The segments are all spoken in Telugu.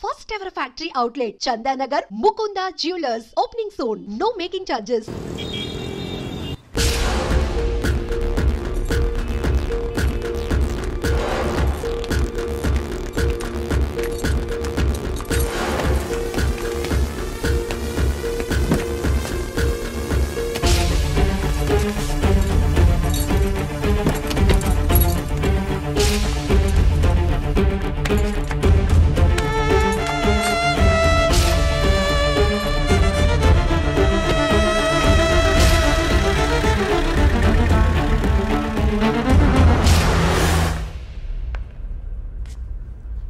First ever factory outlet, Chandanagar, Mukunda Jewelers, opening soon. No making charges.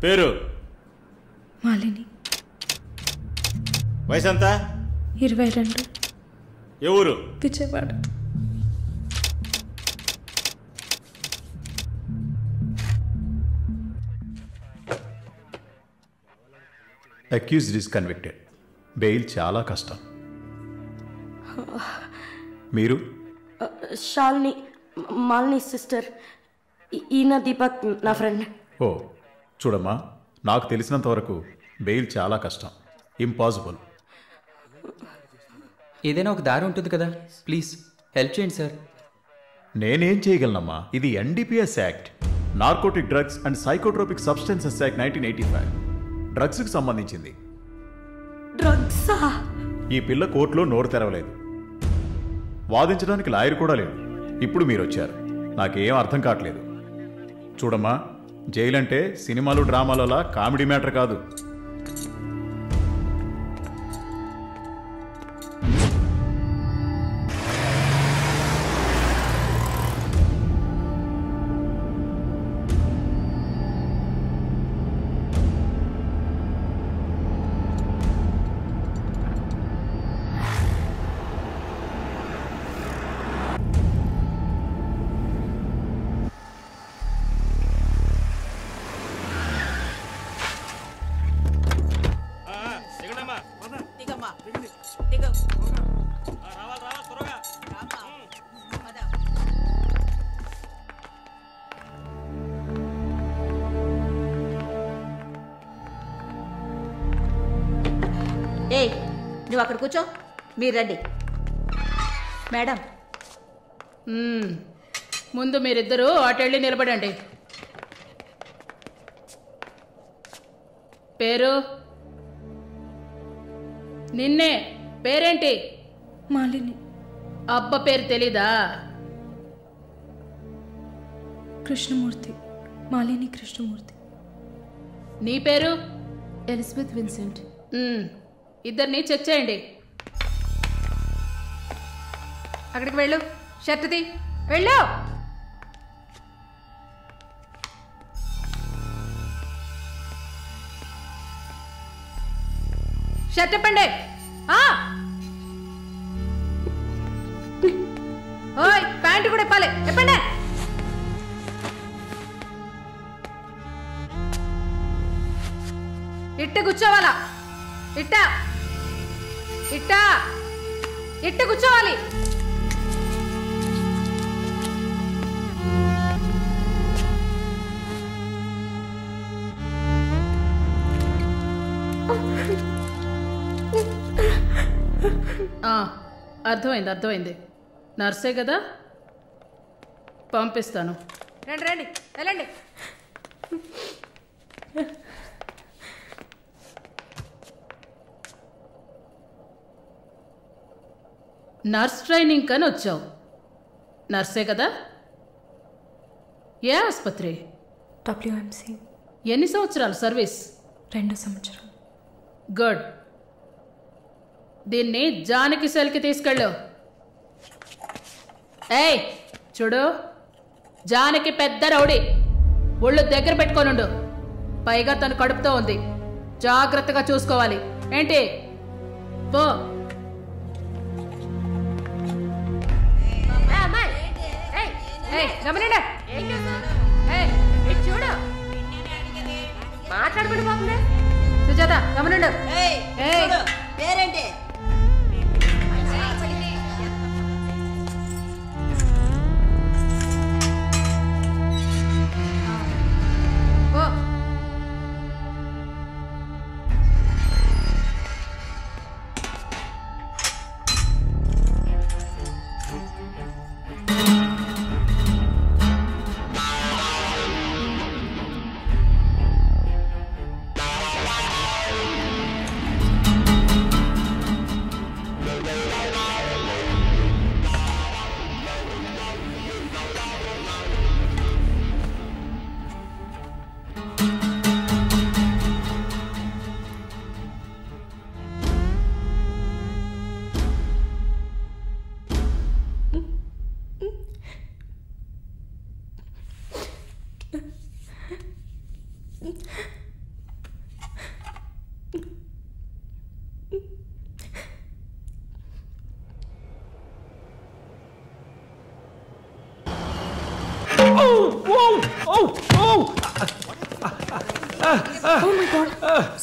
పేరు మాలిని. వయసు ఎంత? 22. ఎవరు? Vijayawada. Accused is convicted. Bail చాలా కష్టం. మీరు? శాలిని, మాలిని సిస్టర్. ఈయన దీపక్ నా ఫ్రెండ్. ఓ చూడమ్మా, నాకు తెలిసినంత వరకు బెయిల్ చాలా కష్టం, ఇంపాసిబుల్. ఏదైనా ఒక దారి ఉంటుంది కదా, ప్లీజ్ హెల్ప్ చేయండి సార్. నేనేం చేయగలనమ్మా? ఇది NDPS act, narcotic drugs and psychotropic substances act 1985, డ్రగ్స్కి సంబంధించింది. డ్రగ్సా? ఈ పిల్ల కోర్టులో నోరు తెరవలేదు, వాదించడానికి లాయర్ కూడా లేడు. ఇప్పుడు మీరు వచ్చారు, నాకేం అర్థం కావట్లేదు. చూడమ్మా, జైలు అంటే సినిమాలు డ్రామాలలా కామెడీ మ్యాటర్ కాదు. ఏయ్, నువ్వు అక్కడ కూర్చో, మీరు రండి. మేడం, ముందు మీరిద్దరూ అటెళ్ళి నిలబడండి. పేరు? నిన్నే. పేరేంటి? మాలిని. అబ్బ పేరు తెలీదా? కృష్ణమూర్తి. మాలిని కృష్ణమూర్తి. నీ పేరు? Elizabeth Vincent. ఇద్దరిని చెక్ చేయండి. అక్కడికి వెళ్ళు, షర్ట్ తీ, వెళ్ళు. షర్ట్ ఇప్పండి. ఓయ్, ప్యాంటు కూడా ఇప్పాలి, ఇప్పండి. ఇట్ట కూర్చోవాలా? ఇట్ట ఇట్ట ఇట్ట కూర్చోవాలి. అర్థమైంది, అర్థమైంది. నర్సే కదా, పంపిస్తాను. రండి రండి, వెళ్ళండి. నర్స్ ట్రైనింగ్ అని వచ్చావు, నర్సే కదా? ఏ ఆసుపత్రి? WMC. ఎన్ని సంవత్సరాలు సర్వీస్? 2 సంవత్సరాలు. గుడ్. దీన్ని జానకి సెల్కి తీసుకెళ్ళు. ఏయ్ చూడు, జానకి పెద్ద రౌడీ, ఒళ్ళు దగ్గర పెట్టుకోనుండు. పైగా తను కడుపుతో ఉంది, జాగ్రత్తగా చూసుకోవాలి. ఏంటి? పో. గమనండి, చూడు, మాట్లాడుకుంటూ పోతుంది. సుజాత, గమనండు. పేరేంటి?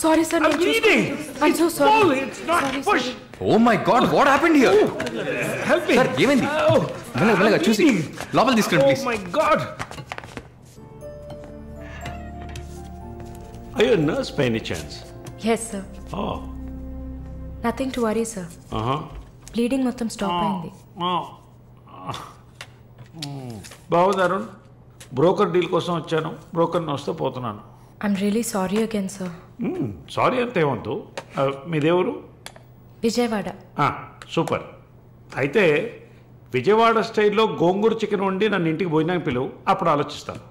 Sorry sir I'm bleeding. I'm so sorry. Pull, it's not push. Oh my God what happened here Help me. Sir ఏమైంది మెల్లగా చూసి లోపల తీసుకురండి Oh please my God. Are you a nurse by any chance? Yes sir Oh. Nothing to worry sir Uh-huh. Bleeding మొత్తం స్టాప్ అయింది బాగుంది అరుణ్. బ్రోకర్ డీల్ కోసం వచ్చాను. బ్రోకర్ని వస్తే పోతున్నాను. I'm really sorry again sir. Sorry అంతేమంతు. మీదేవరు? విజయవాడ. సూపర్. అయితే విజయవాడ స్టైల్లో గోంగూర చికెన్ వండి నన్ను ఇంటికి భోజనానికి పిలువు, అప్పుడు ఆలోచిస్తాను.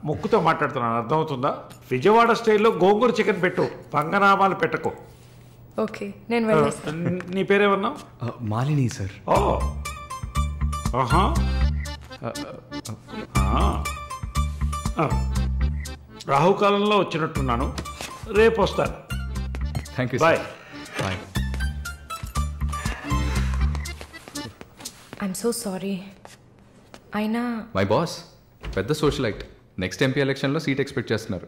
ముక్కుతో మాట్లాడుతున్నాను, అర్థమవుతుందా? విజయవాడ స్టైల్లో గోంగూర చికెన్ పెట్టు, పంగనామాలు పెట్టకు. ఓకే నేను వెళ్ళేస్తాను. నీ పేరేమన్నా? మాలిని సార్. ఓ ఆహా. రాహుకాలంలో వచ్చినట్టున్నాను, రేపు వస్తాను. Thank you bye. Bye. I'm so sorry. అయినా మై బాస్ పెద్ద సోషలైట్, నెక్స్ట్ ఎంపీ ఎలక్షన్లో సీట్ ఎక్స్పెక్ట్ చేస్తున్నారు.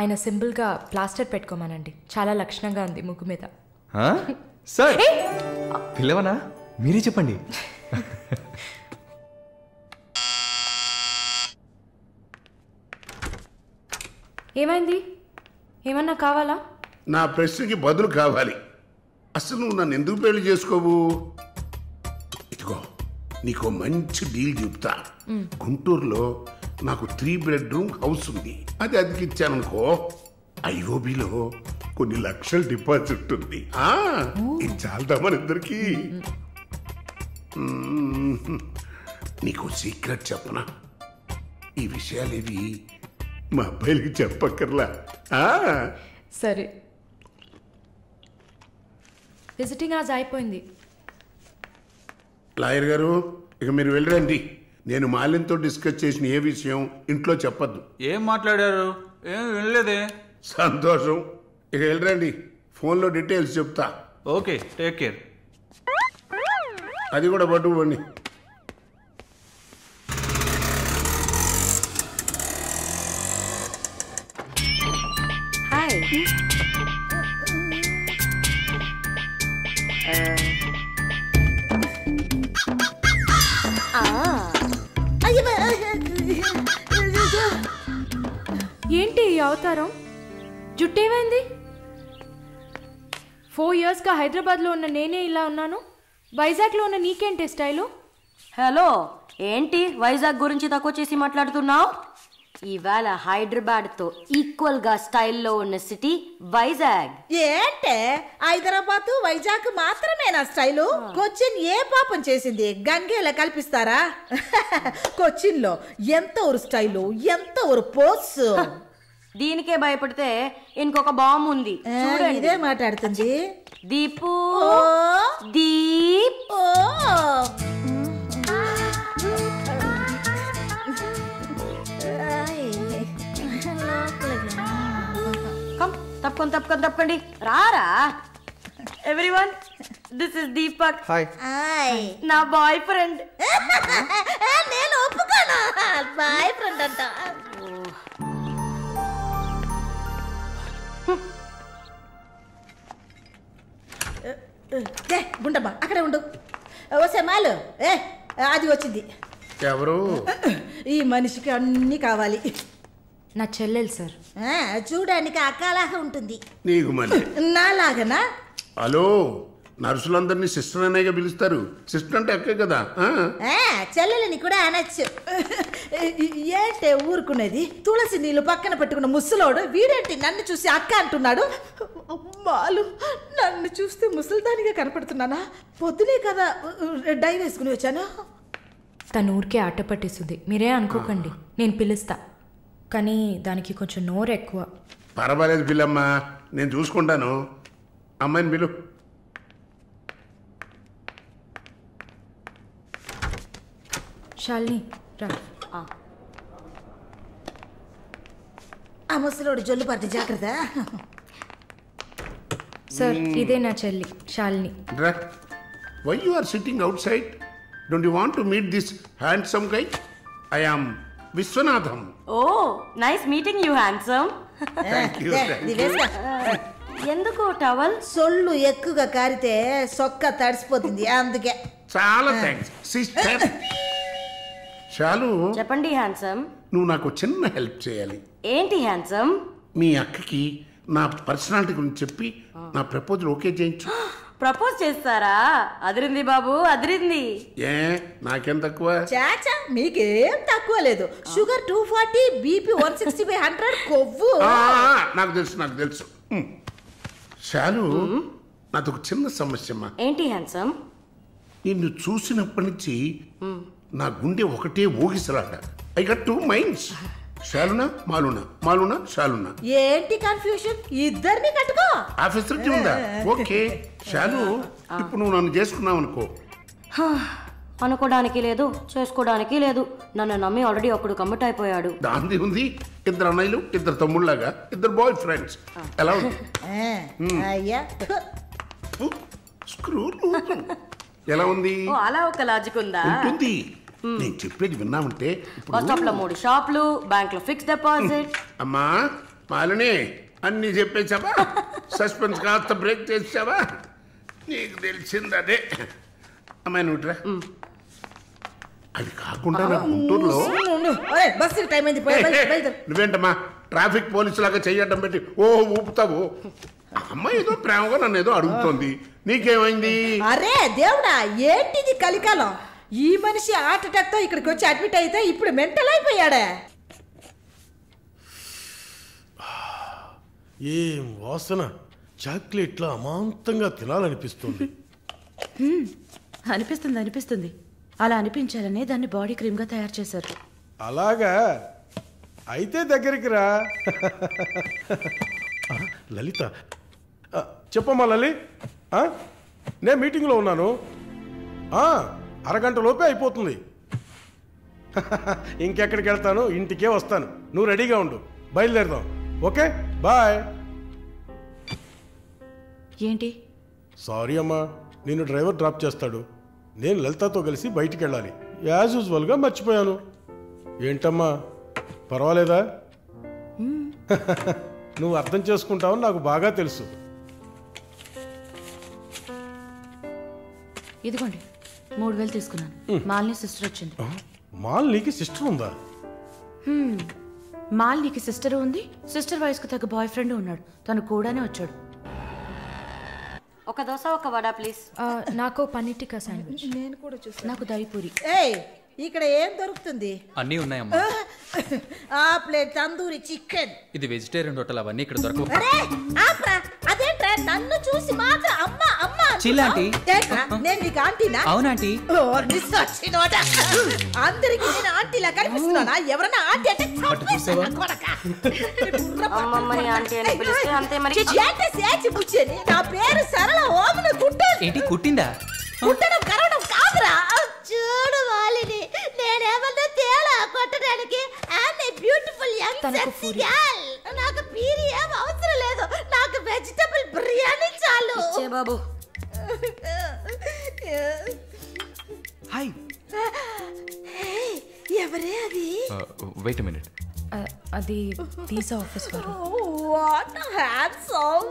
ఆయన సింపుల్గా ప్లాస్టర్ పెట్టుకోమానండి, చాలా లక్షణంగా ఉంది ముగ్గు మీద. సార్ పిల్లవనా, మీరే చెప్పండి. ఏమైంది? ఏమన్నా కావాలా? నా ప్రశ్నకి బదులు కావాలి. అసలు నువ్వు నన్ను ఎందుకు పెళ్లి చేసుకోవు? ఇదిగో నీకు మంచి డీల్ చెప్తా. గుంటూరులో నాకు 3 bedroom హౌస్ ఉంది. అది అదికిచ్చాననుకో, ఐఓబిలో కొన్ని లక్షల డిపాజిట్ ఉంది. ఇది చాలదా మన ఇద్దరికి? నీకు సీక్రెట్ చెప్పనా? ఈ విషయాలేవి మా అబ్బాయిలకి చెప్పక్కర్లా. సరే. విజిటింగ్ ఆజ్ అయిపోయింది. లాయర్ గారు, ఇక మీరు వెళ్ళరండి. నేను మాలిన్తో డిస్కస్ చేసిన ఏ విషయం ఇంట్లో చెప్పద్దు. ఏం మాట్లాడారు? ఏం వినలేదే. సంతోషం. ఇక వెళ్ళరండి, ఫోన్లో డీటెయిల్స్ చెప్తా. Okay, take care. అది కూడా పట్టుకోండి. హాయ్. ఏంటి ఈ అవతారం? జుట్టేమైంది? 4 yearsగా హైదరాబాద్లో ఉన్న నేనే ఇలా ఉన్నాను, వైజాగ్లో ఉన్న నీకేంటి స్టైలు? హలో, ఏంటి వైజాగ్ గురించి తక్కువ చేసి మాట్లాడుతున్నావు? ఇవాళ హైదరాబాద్తో ఈక్వల్గా స్టైల్లో ఉన్న సిటీ వైజాగ్. ఏంటే హైదరాబాద్ వైజాగ్ మాత్రమేనా స్టైలు? కొచ్చిన్ ఏ పాపం చేసింది? గంగేలా కల్పిస్తారా? కొచ్చిన్లో ఎంత ఒక స్టైలు, ఎంత ఒక పోస్. దీనికే భయపడితే ఇంకొక బాంబు ఉంది చూడండి. ఇదే మాట్లాడుతుంది. దీపు దీప్. తప్పకండి రారా. Everyone, this is Deepak. Hi. నా బాయ్ ఫ్రెండ్. నేను ఒప్పుకోను, బాయ్ ఫ్రెండ్ అంట. గుండమ్మా అక్కడే ఉండు. వస్తే మాలు అది వచ్చింది. ఎవరు? ఈ మనిషికి అన్నీ కావాలి. నా చెల్లెలు సార్. చూడడానికి అక్కలాగా ఉంటుంది. నీకు మళ్ళీ నాలాగనా? హలో, నర్సులందరినీ సిస్టర్ అనేగా పిలుస్తారు. సిస్టర్ అంటే అక్కే కదా. చెల్లెలని కూడా అనొచ్చు. ఏంటే ఊరుకునేది? తులసి నీళ్ళు పక్కన పెట్టుకున్న ముసలోడు వీడేంటి నన్ను చూసి అక్క అంటున్నాడు? అమ్మాలు, నన్ను చూస్తే ముసలిదానిగా కనపడుతున్నానా? పొద్దునే కదా డై వేసుకుని వచ్చాను. తను ఊరికే ఆట పట్టిస్తుంది, మీరే అనుకోకండి. నేను పిలుస్తా, కానీ దానికి కొంచెం నోరు ఎక్కువ. పర్వాలేదు పిల్లమ్మా, నేను చూసుకుంటాను. అమ్మాయిని పిలు. శాలిని రా. ఆ ముసలోడు జొల్లు పడితే జాగ్రత్త. సార్, ఇదే నా చెల్లి Shalini. Why you are sitting outside? Don't you want to meet this handsome guy? I am Vishwanatham. Oh nice meeting you handsome. ఎందుకు టవల్? సొల్లు ఎక్కువగా కారితే సొక్క తడిసిపోతుంది అందుకే. చాలా థ్యాంక్స్ సిస్టర్. చాలు. చెప్పండి హ్యాండ్సమ్. నువ్వు నాకు చిన్న హెల్ప్ చేయాలి. ఏంటి హ్యాండ్సమ్? మీ అక్కకి నా పర్సనాలిటీ గురించి చెప్పి నా ప్రపోజల్ ఓకే చేయించు. ప్రపోజ్ చేస్తారా? అదిరింది బాబు, అదిరింది. ఏ నాకేం తక్కువ? చాచా మీకేం తక్కువ లేదు. షుగర్ 240, బీపీ 160/100, కొవ్వు. నాకు తెలుసు. చాలు. నాదొక చిన్న సమస్యమ్మా. ఏంటి హ్యాండ్సమ్? నిన్ను చూసినప్పటి నుంచి నా గుండె ఒకటే ఊగిసలాట. I got 2 minds. శాలునా మాలునా శాలునా. ఏంటి కన్ఫ్యూషన్? ఇద్దరిని కట్టుకో. ఆఫీసర్కి ఉందా? ఓకే శాలు. ఇప్పుడు నువ్వు నన్ను చేసుకున్నావు అనుకో. అనుకోవడానికి లేదు, చేసుకోవడానికి లేదు. నన్ను నమ్మి ఆల్రెడీ ఒకడు కమిట్ అయిపోయాడు. దాంది ఉంది. 2 అన్నయ్యలు 2 తమ్ముళ్ళగా 2 బాయ్ ఫ్రెండ్స్. ఎలా ఉంది? ఎలా ఉంది? అలా ఒక లాజిక్ ఉందా? ఉంటుంది. నేను చెప్పేది విన్నామంటే బస్ స్టాప్ లో 3 షాపులు, బ్యాంక్ లో ఫిక్స్ డిపాజిట్. అమ్మా మాలిని అన్ని చెప్పేసావా? సస్పెన్స్ కాస్త బ్రేక్ చేసావా? నీకు తెలిసింది అదే. అమ్మాయి నువ్వుట్రా. అది కాకుండా నా గుంటూరులో నువ్వేంటమ్మా ట్రాఫిక్ పోలీసు లాగా చెయ్యడం పెట్టి ఊపుతావు. అమ్మాయి ఏదో ప్రేమగా నన్ను ఏదో అడుగుతోంది. నీకేమైంది? అరే దేవుడా, ఏంటిది కలికాలం? ఈ మనిషి హార్ట్ అటాక్ తో ఇక్కడికి వచ్చి అడ్మిట్ అయితే ఇప్పుడు మెంటల్ అయిపోయాడా? ఏం వాసన! చాక్లెట్లా అమాంతంగా తినాలనిపిస్తుంది. అనిపిస్తుంది. అలా అనిపించాలనే దాన్ని బాడీ క్రీమ్ గా తయారు చేశారు. అలాగా? అయితే దగ్గరికి రా. లలిత చెప్పమ్మా. లలి నేను మీటింగ్లో ఉన్నాను. అరగంట లోపే అయిపోతుంది. ఇంకెక్కడికి వెళ్తాను? ఇంటికే వస్తాను. నువ్వు రెడీగా ఉండు. బయలుదేరదాం. Okay bye. ఏంటి? సారీ అమ్మా, నిన్ను డ్రైవర్ డ్రాప్ చేస్తాడు. నేను లలితతో కలిసి బయటికి వెళ్ళాలి. యాజ్ యూజువల్గా మర్చిపోయాను. ఏంటమ్మా పర్వాలేదా? నువ్వు అర్థం చేసుకుంటావని నాకు బాగా తెలుసు. ఇదిగోండి 3000 తీసుకున్నాను. మాలిని సిస్టర్ వచ్చింది. మాలినికి సిస్టర్ ఉందా? మాలినికి సిస్టర్ ఉంది. సిస్టర్ వయసుకు తగ్గ బాయ్ ఫ్రెండ్ ఉన్నాడు. తను కూడానే వచ్చాడు. ఒక దోశ, ఒక వడ ప్లీజ్. నాకు పన్నీర్ టిక్కా శాండ్విచ్. నేను కూడా చూసాను. నాకు దహిపూరి. ఇక్కడ ఏం దొరుకుతుంది? అన్నీ ఉన్నాయమ్మా. ఆ ప్లేట్ తందూరి చికెన్. ఇది వెజిటేరియన్ హోటల్, అవన్నీ ఇక్కడ దొరకవు. అదేంట్రా నన్ను చూసి మాత్రం అమ్మా అమ్మా? చిల్లాంటీ. నేను నీకు ఆంటీనా? అవునాంటీ. అందరికి నేను ఆంటీలా కనిపిస్తున్నానా? ఎవరన్నా ఆంటీ అంటే అమ్మమ్మని ఆంటీ అని పిలిస్తే అంతే మరి. నా పేరు సరళ ఓమన కుట్టాను. ఏంటి కుట్టిందా? కుట్టడం కరవడం కాదురా. చూడు వాలిని, నేనేమన్నా తేడా కొట్టడానికి. I'm a beautiful young sexy girl. నాకు పీరి ఏం అవసరం లేదు. నాకు వెజిటబుల్ బిర్యానీ చాలు. ఇచ్చే బాబు. హాయ్. ఎవరే అది? Wait a minute. అది వీసా ఆఫీస్ వారు. What handsome.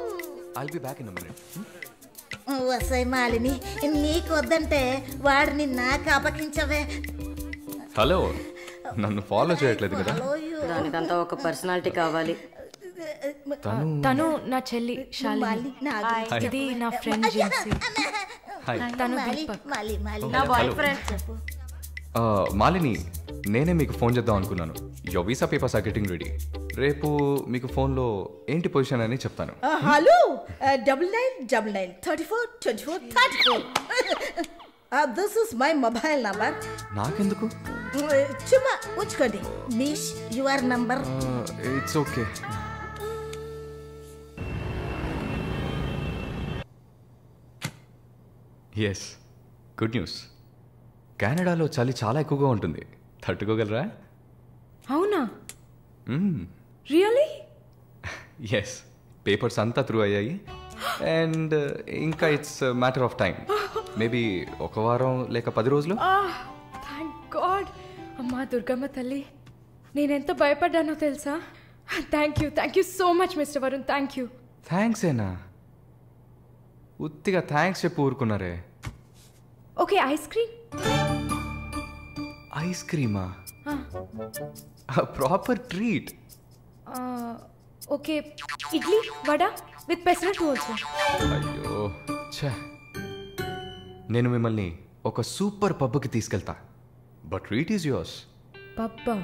I'll be back in a minute. వసై మాలిని, నీకు వద్దంటే వాడిని నాకు అపకించవే. హలో, నన్ను ఫాలో చేయట్లేదు కదా? దానికంతా ఒక పర్సనాలిటీ కావాలి. తను నా చెల్లి శాలిని. ఇది నా ఫ్రెండ్ జెన్సీ. తను దీపక్. నా బాయ్ ఫ్రెండ్. మాలిని, నేనే మీకు ఫోన్ చేద్దాం అనుకున్నాను. Your visa papers are getting ready. రేపు మీకు ఫోన్లో ఏంటి పొజిషన్ అని చెప్తాను. Hello 9999342434. This is my mobile number. నాకెందుకు? చుమ్మా ఉంచుకోండి. Miss your number. It's okay. Yes, good news. కెనడాలో చలి చాలా ఎక్కువగా ఉంటుంది. తట్టుకోగలరా? అవునా? రియల్లీ? ఎస్, పేపర్స్ అంతా త్రూ అయ్యాయి. అండ్ ఇంకా it's matter of time. Maybe 1 వారం లేక 10 రోజులు. Thank God. అమ్మా దుర్గమ్మ తల్లి, నేనెంత భయపడ్డానో తెలుసా? Thank you so much mister Varun. Thank you. Thanks ఏనా? ఉత్తిగా థ్యాంక్స్ చెప్పి ఊరుకున్నారే. Okay, ice cream. ఐస్ క్రీమా? Proper treat. Okay, idli vada with pesarattu also. అయ్యో ఛే, నేను మిమ్మల్ని ఒక సూపర్ పబ్కి తీసుకెళ్తా, బట్ ట్రీట్ ఈజ్ యువర్స్. పబ్బా?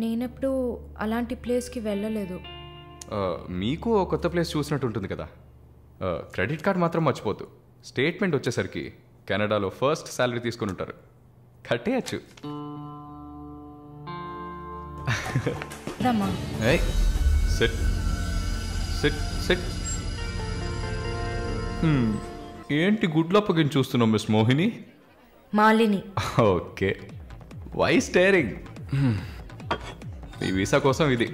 నేనెప్పుడు అలాంటి ప్లేస్కి వెళ్ళలేదు. మీకు ఒక కొత్త ప్లేస్ చూసినట్టు ఉంటుంది కదా. క్రెడిట్ కార్డ్ మాత్రం మర్చిపోద్దు. స్టేట్మెంట్ వచ్చేసరికి కెనడాలో ఫస్ట్ శాలరీ తీసుకుని ఉంటారు, కట్టేయచ్చు. SIT SIT SIT. ఏంటి గుడ్లప్పగిని చూస్తున్నావు miss Mohini? Malini. Okay, why staring? ఈ వీసా కోసం ఇది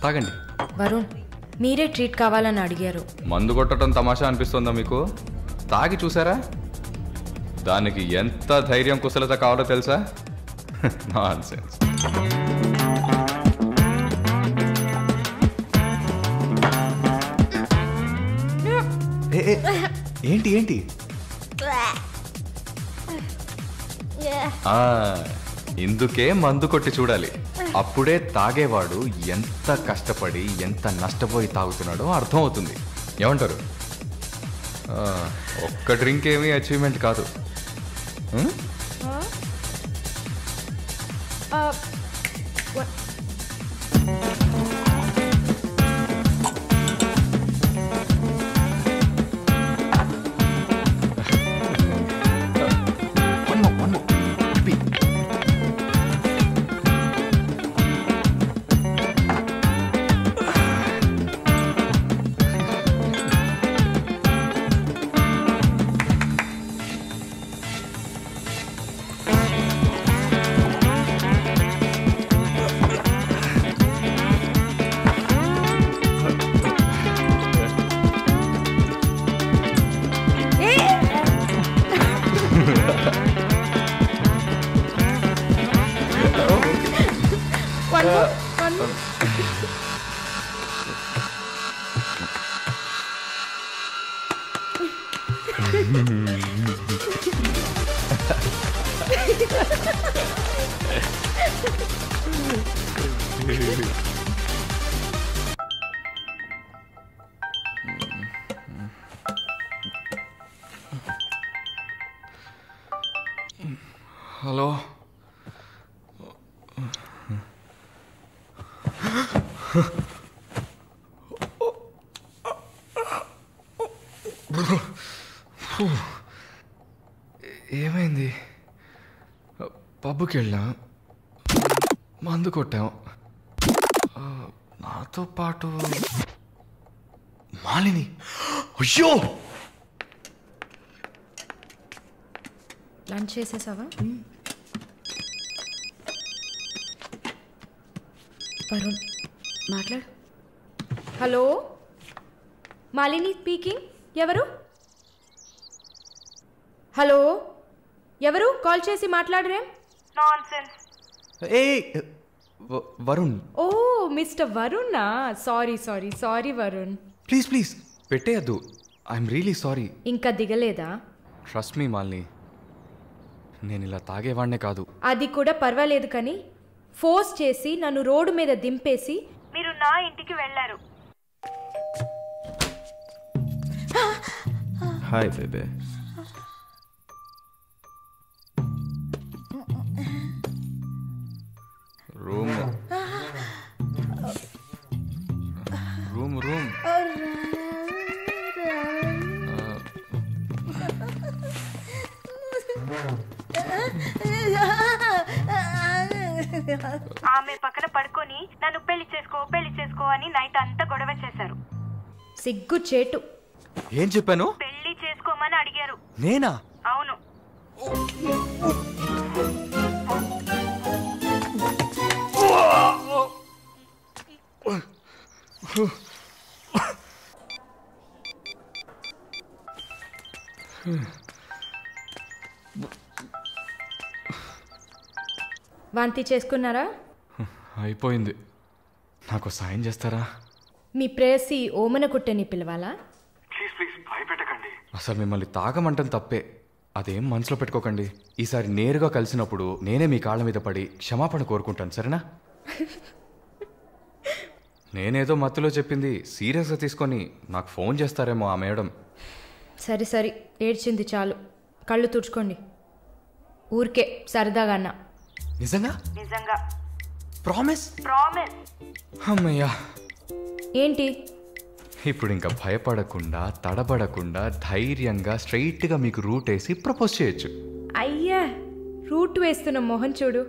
తాగండి. వరుణ్, మీరే ట్రీట్ కావాలని అడిగారు. మందు కొట్టడం తమాషా అనిపిస్తుందా మీకు? తాగి చూసారా? దానికి ఎంత ధైర్యం కుశలత కావాలో తెలుసా? నాన్సెన్స్. ఏంటి ఏంటి? ఇందుకే మందు కొట్టి చూడాలి, అప్పుడే తాగేవాడు ఎంత కష్టపడి ఎంత నష్టపోయి తాగుతున్నాడో అర్థం అవుతుంది. ఏమంటారు? ఒక్క డ్రింక్ ఏమీ అచీవ్మెంట్ కాదు. హలో, ఏమైంది? పబ్కి వెళ్ళాం, మందు కొట్టాం, నాతో పాటు మాలిని. అయ్యో, లంచ్ చేసేసావా? వరుణ్ మాట్లాడు. Hello, Malini speaking. ఎవరు? హలో, ఎవరు? కాల్ చేసి మాట్లాడరేం? ఏ వరుణ్. ఓ మిస్టర్ వరుణా? సారీ వరుణ్. ప్లీజ్ ప్లీజ్ పెట్టేయద్దు. I'm really sorry. ఇంకా దిగలేదా? ట్రస్ట్ మీ మాలిని, నేను ఇలా తాగేవాడినే కాదు. అది కూడా పర్వాలేదు, కానీ ఫోర్స్ చేసి నన్ను రోడ్డు మీద దింపేసి మీరు నా ఇంటికి వెళ్ళారు. హాయ్ బేబే. రూమ్ రూమ్ రూమ్ ఆమె పక్కన పడుకొని నన్ను పెళ్లి చేసుకో అని నైట్ అంతా గొడవ చేశారు. సిగ్గు చేటు. ఏం చెప్పాను? పెళ్లి చేసుకోమని అడిగారు. నేనా? అవును. వాంతి చేసుకున్నారా? అయిపోయింది. నాకు సాయం చేస్తారా? మీ ప్రేయసి ఓమన కుట్టని పిలవాలా? Please please భయపెట్టకండి. అసలు మిమ్మల్ని తాగమంటం తప్పే, అదేం మనసులో పెట్టుకోకండి. ఈసారి నేరుగా కలిసినప్పుడు నేనే మీ కాళ్ళ మీద పడి క్షమాపణ కోరుకుంటాను, సరేనా? నేనేదో మత్తులో చెప్పింది సీరియస్గా తీసుకొని నాకు ఫోన్ చేస్తారేమో ఆ మేడం. సరే సరే, ఏడ్చింది చాలు, కళ్ళు తుడుచుకోండి. ఊరికే సరదాగా అన్నా. నిజంగా? నిజంగా. ప్రామిస్? ప్రామిస్. అమ్మయ్యా. ఏంటి ఇప్పుడు ఇంకా భయపడకుండా తడబడకుండా ధైర్యంగా స్ట్రైట్గా మీకు రూట్ వేసి ప్రపోజ్ చేయొచ్చు. అయ్యా, రూట్ వేస్తున్న మొహం చూడు.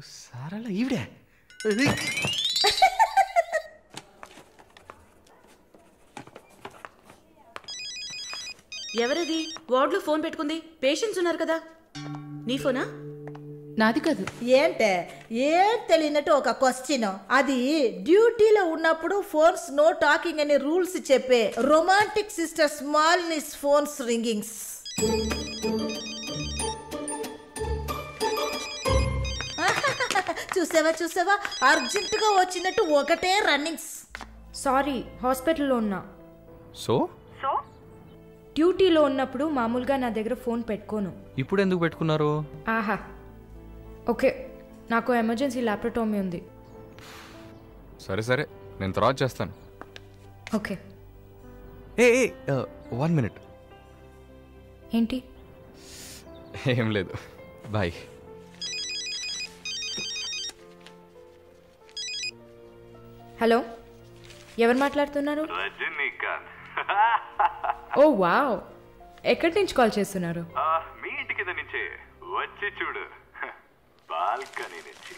సారాల ఈవిడే. ఎవరది వార్డులో ఫోన్ పెట్టుకుంది? పేషెంట్స్ ఉన్నారు కదా. నీ ఫోనా? నాది కాదు. ఏంటే ఏం తెలియనట్టు ఒక క్వశ్చన్. అది డ్యూటీలో ఉన్నప్పుడు ఫోన్స్ నో టాకింగ్ అనే రూల్స్ చెప్పే romantic sister smallness phones ringings. చూసావా అర్జెంటుగా వచ్చినట్టు ఒకటే రన్నింగ్స్. సారీ, హాస్పిటల్లో ఉన్నా. సో డ్యూటీలో ఉన్నప్పుడు మామూలుగా నా దగ్గర ఫోన్ పెట్టుకోను. ఇప్పుడు ఎందుకు పెట్టుకున్నారు? ఆహా, ఓకే, నాకు ఎమర్జెన్సీ ల్యాప్రటోమీ ఉంది. సరే సరే, నేను తర్వాత చేస్తాను. ఓకే. ఏ 1 minute. ఏంటి? ఏం లేదు, బాయ్. హలో, ఎవరు మాట్లాడుతున్నారు? ఓ వావ్, ఎక్కడి నుంచి కాల్ చేస్తున్నారు? మీ ఇంటి కింద నుంచే, వచ్చి చూడు, బాల్కనీ నుంచి.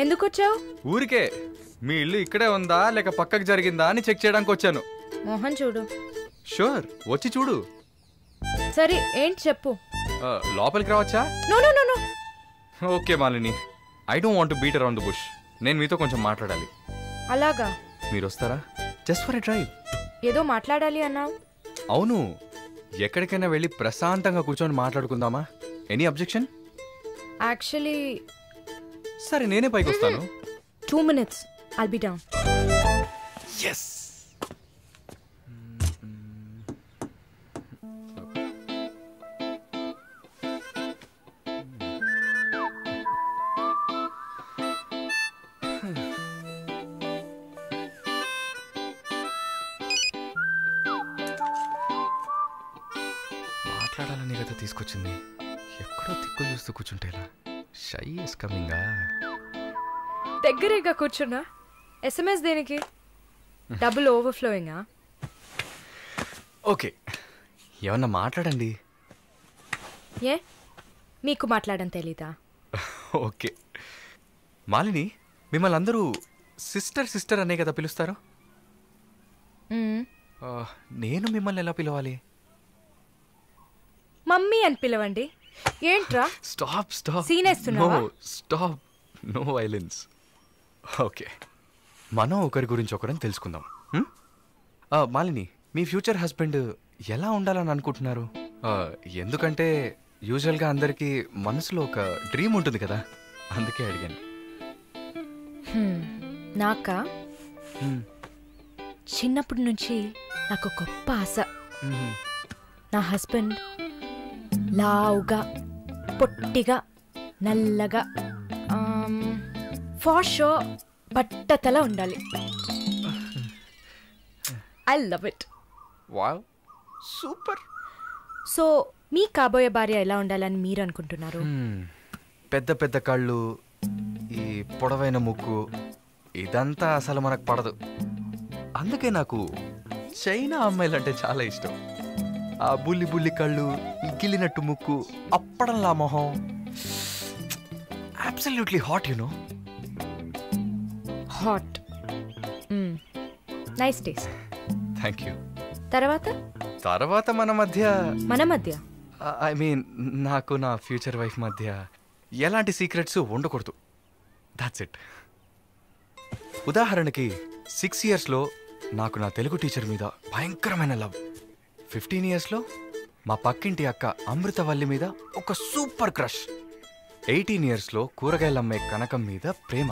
ఎందుకు వచ్చావు? ఊరికే. మీ ఇల్లు ఇక్కడే ఉందా లేక పక్కకు జరిగిందా అని చెక్ చేయడానికి వచ్చాను. మోహన్ చూడు. షూర్, వచ్చి చూడు. సరే, ఏంటి చెప్పు. లోపలికి రావచ్చా? No no no no. Okay Malini, I don't want to beat around the bush. నేను మీతో కొంచెం మాట్లాడాలి. అలాగా? మీరు వస్తారా? Just for a drive. ఏదో మాట్లాడాలి అన్నావు. అవును, ఎక్కడికైనా వెళ్ళి ప్రశాంతంగా కూర్చొని మాట్లాడుకుందామా? Any objection? యాక్చువల్లీ సరే, నేనే పైకి వస్తాను. 2 minutes, I'll be down. Yes. మాట్లాడాలని కదా తీసుకొచ్చింది. ఎక్కడో తిక్కులు చూస్తూ కూర్చుంటేలా. Shy is కమింగా. దగ్గరేగా కూర్చున్నా. SMS దేనికి? డబుల్ ఓవర్ఫ్లోయింగా? ఓకే, ఏమన్నా మాట్లాడండి. ఏ, మీకు మాట్లాడడం తెలీదా? ఓకే మాలిని, మిమ్మల్ని అందరూ సిస్టర్ సిస్టర్ అనే కదా పిలుస్తారు? నేను మిమ్మల్ని ఎలా పిలవాలి? మమ్మీ అని పిలవండి. ఏంట్రా? Stop stop. సీనేస్తున్నావా? Stop, no violence. ఓకే, మనం ఒకరి గురించి ఒకరని తెలుసుకుందాం. మాలిని, మీ ఫ్యూచర్ హస్బెండ్ ఎలా ఉండాలని అనుకుంటున్నారు? ఎందుకంటే యూజువల్గా అందరికీ మనసులో ఒక డ్రీమ్ ఉంటుంది కదా, అందుకే అడిగాను. నాకా? చిన్నప్పటి నుంచి నాకు గొప్ప ఆశ. నా హస్బెండ్ లావుగా, పొట్టిగా, నల్లగా, ఫర్ షూర్ బట్టతల ఉండాలి. I love it. Wow, super. So మీ కాబోయే భార్య ఎలా ఉండాలని మీరు అనుకుంటున్నారు? పెద్ద పెద్ద కళ్ళు, ఈ పొడవైన ముక్కు, ఇదంతా అసలు మనకు పడదు. అందుకే నాకు చైనా అమ్మాయిలంటే చాలా ఇష్టం. ఆ బుల్లి బుల్లి కళ్ళు, గిల్లినట్టు ముక్కు, అప్పడంలా మొహం, absolutely hot, you know. Hot. Nice taste. Thank you. తర్వాత మన మధ్య ఐ మీన్ నాకు నా ఫ్యూచర్ వైఫ్ మధ్య ఎలాంటి సీక్రెట్స్ ఉండకూడదు. That's it. ఉదాహరణకి 6 yearsలో నాకు నా తెలుగు టీచర్ మీద భయంకరమైన లవ్. 15 yearsలో మా పక్కింటి అక్క అమృతవల్లి మీద ఒక సూపర్ క్రష్. 18 yearsలో కూరగాయలమ్మే కనకం మీద ప్రేమ.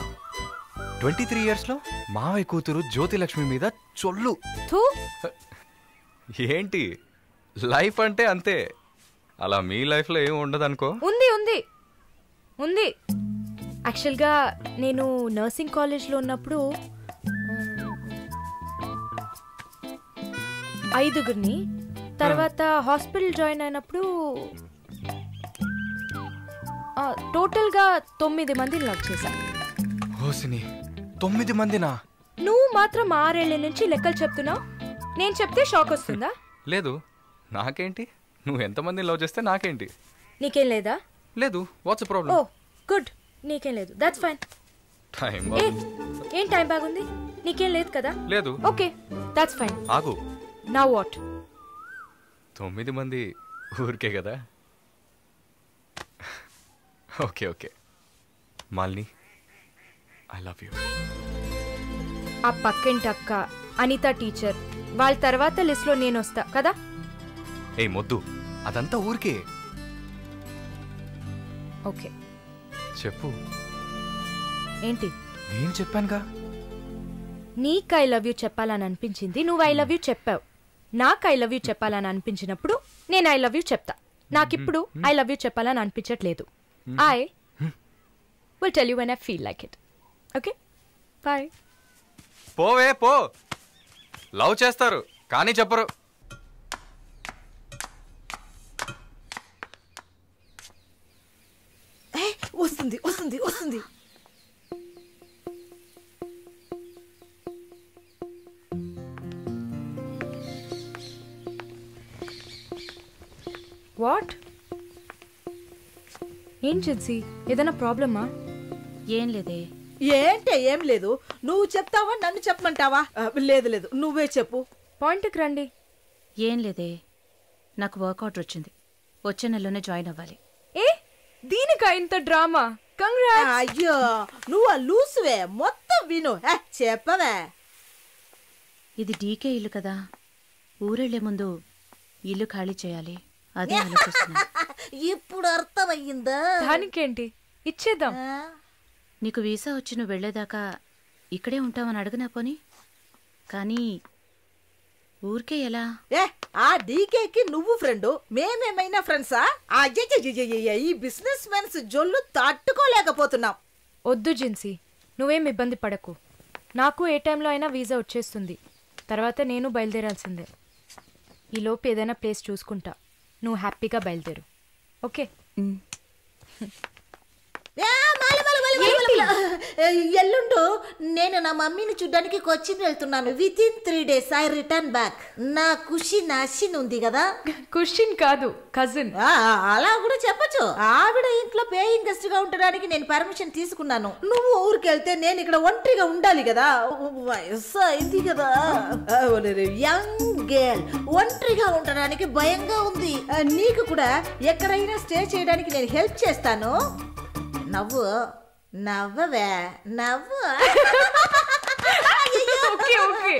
23 yearsలో మావయ్య కూతురు జ్యోతిలక్ష్మి మీద చొల్లు. ఏంటి, లైఫ్ అంటే అంతే. అలా మీ లైఫ్లో ఏమి ఉండదు అనుకో. ఉంది ఉంది ఉంది. యాక్చువల్గా నేను నర్సింగ్ కాలేజ్లో ఉన్నప్పుడు 5 తర్వాత హాస్పిటల్ జాయిన్ అయినప్పుడు టోటల్గా 9 మందిని లవ్ చేశా. హోసిని, 9 మందినా? నువ్వు మాత్రం 6 ఏళ్ల నుంచి లెక్కలు చెప్తున్నావు. నేను చెప్తే షాక్ వస్తుందా? లేదు, నాకేంటి, నువ్వు ఎంతమందిని లవ్ చేస్తే నాకేంటి. నీకేం లేదా? లేదు. What's problem? ఓ గుడ్, నీకేం లేదు. That's fine. ఏం టైం బాగుంది? నీకేం లేదు కదా? లేదు. Okay, that's fine. ఆగు. Now what? 9 మంది ఊరికే కదా. Okay okay Malini, I love you. ఆ పక్కింటి అక్క, అనిత టీచర్, వాళ్ళ తర్వాత లిస్ట్లో నేను వస్తా కదా. ఏ మొద్దు, అదంతా ఊరికే. ఓకే చెప్పు. ఏంటి? నేను చెప్పానుగా. నీకు ఐ లవ్ యూ చెప్పాలని అనిపించింది, నువ్వు ఐ లవ్ యూ చెప్పావు. నాకు ఐ లవ్ యూ చెప్పాలని అనిపించినప్పుడు నేను ఐ లవ్ యూ చెప్తా. నాకిప్పుడు ఐ లవ్ యూ చెప్పాలని అనిపించట్లేదు. I will tell you when I feel like it. Okay, bye. పోవే పో. లవ్ చేస్తారు కానీ చెప్పరు. వస్తుంది వస్తుంది వస్తుంది. వాట్? ఏం జిన్సీ, ఏదైనా ప్రాబ్లమా? ఏం లేదే. ఏంటే ఏం లేదు. నువ్వు చెప్తావా నన్ను చెప్పమంటావా? లేదు లేదు, నువ్వే చెప్పు. పాయింట్కి రండి. ఏం లేదే, నాకు వర్క్ ఆర్డర్ వచ్చింది. వచ్చే నెలలోనే జాయిన్ అవ్వాలి. ఏ దీనికా ఇంత డ్రామా? కంగ్రాట్స్. అయ్యో, నువ్వు లూసువే. మొత్తం విను, చెప్పవే. ఇది డీకే ఇల్లు కదా, ఊరెళ్లే ముందు ఇల్లు ఖాళీ చేయాలి. అదే ఆలోచిస్తున్నా. ఇప్పుడు అర్థమయ్యిందా? దానికేంటి, ఇచ్చేద్దాం. నీకు వీసా వచ్చి నువ్వు వెళ్లేదాకా ఇక్కడే ఉంటావని అడగనా పోనీ? కానీ ఊరికే ఎలా? ఆ డీకేకి నువ్వు ఫ్రెండు, మేమేమైనా ఫ్రెండ్సా? ఈ బిజినెస్ మెన్స్ జొల్లు తట్టుకోలేకపోతున్నాం. వద్దు జిన్సీ, నువ్వేం ఇబ్బంది పడకు. నాకు ఏ టైంలో అయినా వీసా వచ్చేస్తుంది. తర్వాత నేను బయలుదేరాల్సిందే. ఈలోపు ఏదైనా ప్లేస్ చూసుకుంటా. నువ్వు హ్యాపీగా బయలుదేరు. ఓకే? ఎల్లుండు నేను నా మమ్మీని చూడ్డానికి కొచ్చిన్ వెళ్తున్నాను. Within 3 days I return back. నా కుషిన్ అశ్విన్ ఉంది కదా. కుషిన్ కాదు, కజిన్. అలా కూడా చెప్పచ్చు. ఆవిడ ఇంట్లో పేయింగ్ గెస్ట్ గా ఉండడానికి నేను పర్మిషన్ తీసుకున్నాను. నువ్వు ఊరికి వెళ్తే నేను ఇక్కడ ఒంటరిగా ఉండాలి కదా. వయసు అయింది కదా. యంగ్ గర్ల్, ఒంటరిగా ఉండడానికి భయంగా ఉంది. నీకు కూడా ఎక్కడైనా స్టే చేయడానికి నేను హెల్ప్ చేస్తాను. నవ్వు నవ్వవే, నవ్వు. Okay okay.